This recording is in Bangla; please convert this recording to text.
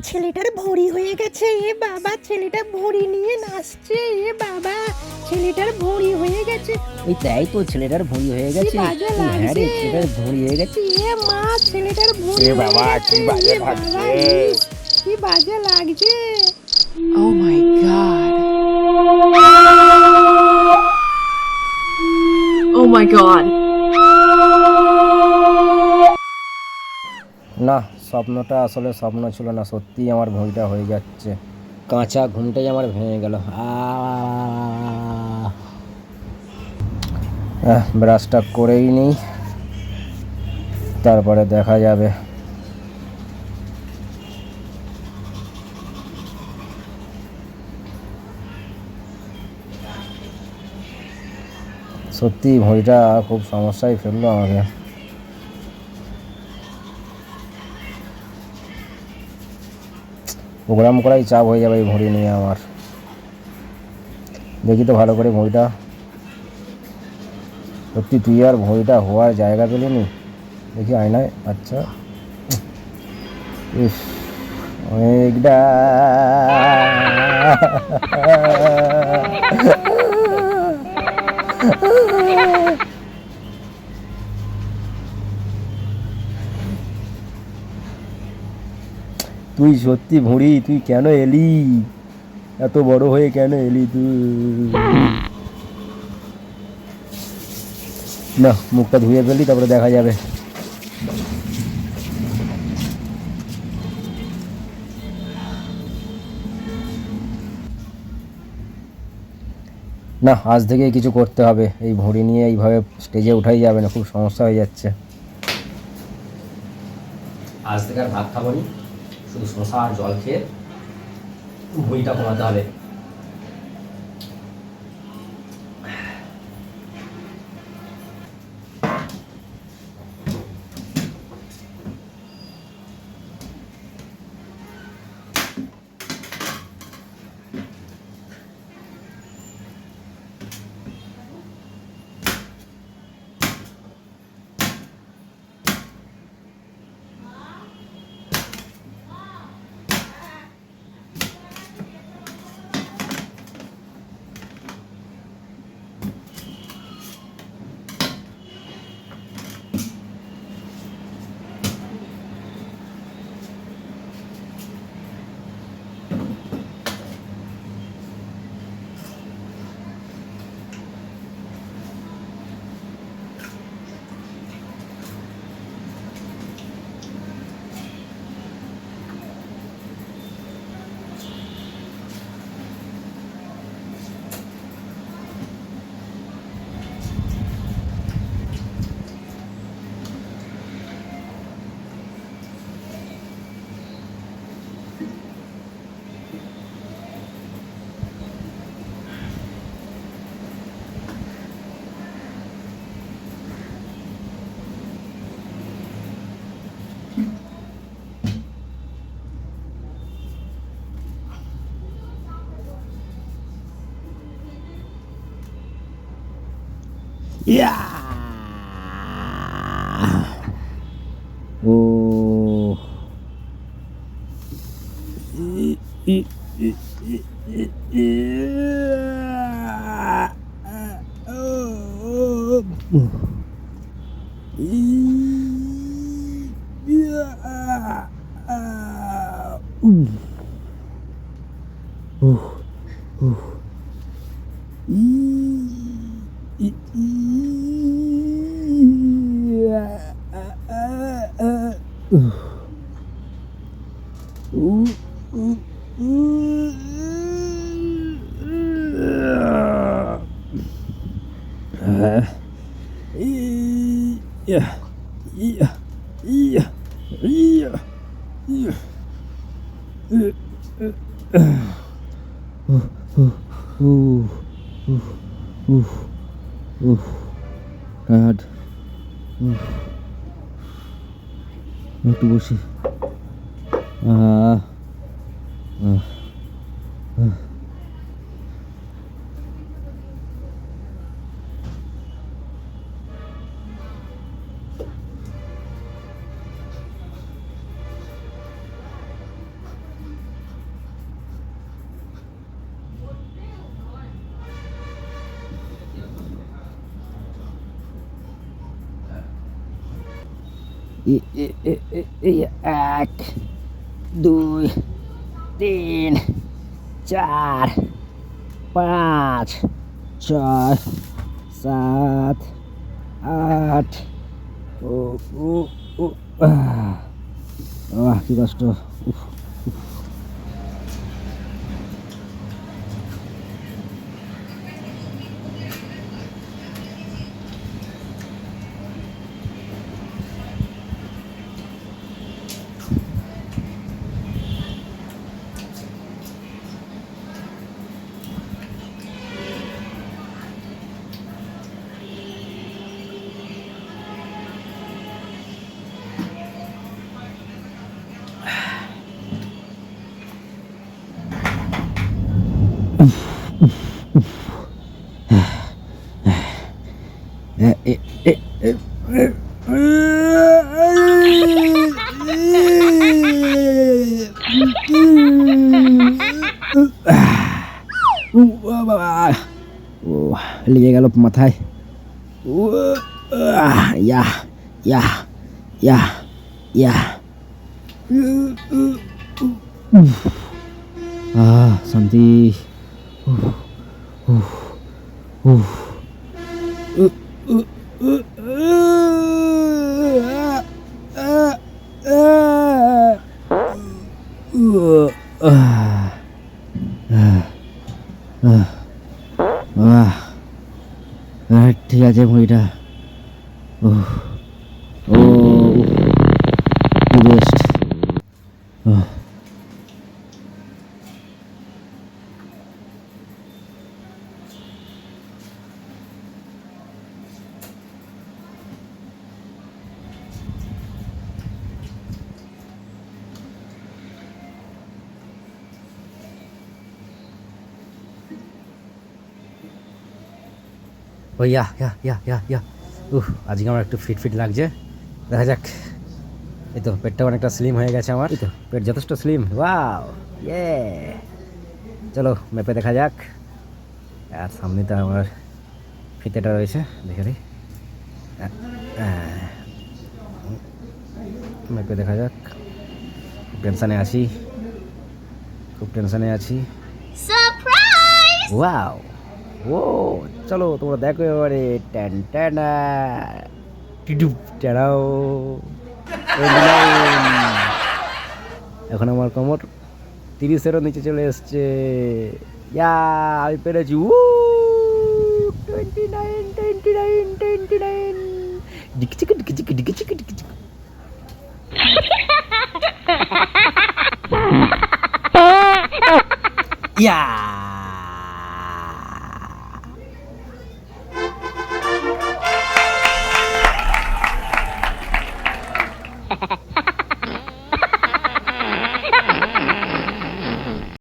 ছেলেটার ভড়ি হয়ে গেছে। এ বাবা, ছেলেটা ভড়ি নিয়ে নাচছে। এ বাবা, ছেলেটার ভড়ি হয়ে গেছে। ওই তাই তো, ছেলেটার ভুঁড়ি হয়ে কি গেছে। বাজে হ্যাঁ রে, লাগছে। ছেলেটার ভুঁড়ি হয়ে গেছে। এ মা, ছেলেটার ভড়ি এ হয়ে বাবা, গেছে। কি বাজে এ বাবা, লাগছে। ইস, কি বাজে লাগছে। Oh my god. Oh my god. না, স্বপ্নটা আসলে স্বপ্ন ছিল না, সত্যিই আমার ভুঁড়িটা হয়ে যাচ্ছে। কাঁচা ঘুমটাই আমার ভেঙে গেল। ব্রাশটা করেই নিই, তারপরে দেখা যাবে। সত্যি ভুঁড়িটা খুব সমস্যায় ফেললো আমাকে। প্রোগ্রাম করাই চাপ হয়ে যাবে এই ভুঁড়ি নিয়ে আমার। দেখি তো ভালো করে ভুঁড়িটা। সত্যি তুই আর ভুঁড়িটা হওয়ার জায়গা পেলি নি? দেখি আয়নায়। আচ্ছা, ইস, অনেকটা। তুই সত্যি ভুঁড়ি, তুই কেন এলি? এত বড় হয়ে কেন এলি তুই? না, মুখটা ধুয়ে ফেলি, তারপরে দেখা যাবে। না, আজ থেকেই কিছু করতে হবে। এই ভুঁড়ি নিয়ে এইভাবে স্টেজে উঠাই যাবে না, খুব সমস্যা হয়ে যাচ্ছে। আজ থেকে আর ভাত খাবো নি, শুধু শশা আর জল খেয়ে ভুঁড়িটা কমাতে হবে। ইয়া! ও, ই- ই- ই- ই- ই- ইয়া! ও, ইয়া! উহ, উহ, উহ, ই- ইয়া! উহ, উহ, উহ, উহ, ইয়া! ইয়া! ইয়া! ইয়া! ইয়া! উহ, উহ, উহ, উহ, উহ, উহ, টায়ার্ড। একটু বসি। আহ, আহ, আহ। এক, দুই, তিন, চার, পাঁচ, ছয়, সাত, আট। ও ও ও কি কষ্ট। উফ। ও লেগে গেল মাথায়। ইয়া ইয়া ইয়া ইয়া শান্তি। ঠিক আছে মুড়িটা। ও ও রেস্ট। ও ইয়া ইয়া ইয়া ইয়া ইয়া আজকে আমার একটু ফিট ফিট লাগছে। দেখা যাক। এই তো পেটটা অনেকটা স্লিম হয়ে গেছে আমার। এই তো পেট যথেষ্ট স্লিম। ওয়াও ইয়ে। চলো ম্যাপে দেখা যাক। আর সামনে তো আমার ফিতেটা রয়েছে, দেখে দিই। ম্যাপে দেখা যাক। খুব টেনশানে আছি, খুব টেনশানে আছি। ওয়াও ও চলো তোমরা দেখো এবারে। ট্যান ট্যানা টিডুপ টেরাও। এখন আমার কোমর 30-এরও নিচে চলে এসছে। ইয়া আমি পেরেছি। 29 29 29 ডিকচিক ডিকচিক ডিকচিক ডিকচিক। ইয়া